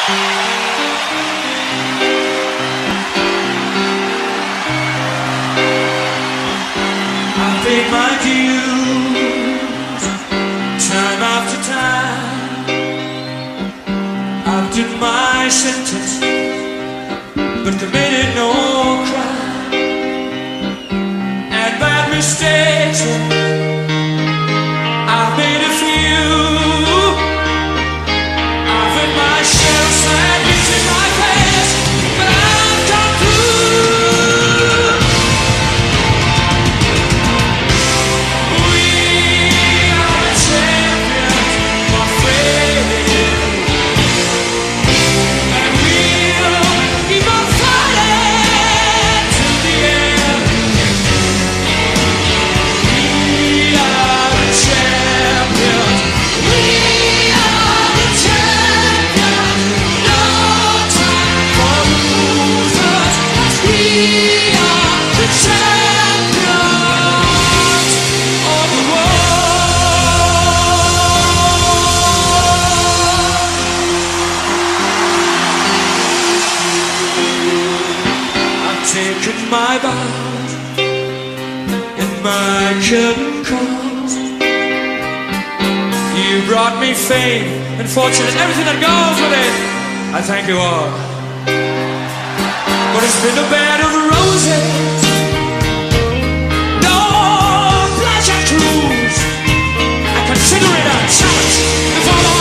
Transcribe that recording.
I paid my dues time after time. I've did my sentence, but committed no crime. And bad mistakes I've made a few. I've hit myself sandwiched in my past, but I've come through. We are the champions, my friend, and we'll keep on fighting till the end. We are the champions. We are the champions. No time for losers. We are the champions of the world. I've taken my bows in my curtain calls. You brought me fame and fortune and everything that goes with it. I thank you all. But it's been a bed of roses, no pleasure cruise. I consider it a challenge before the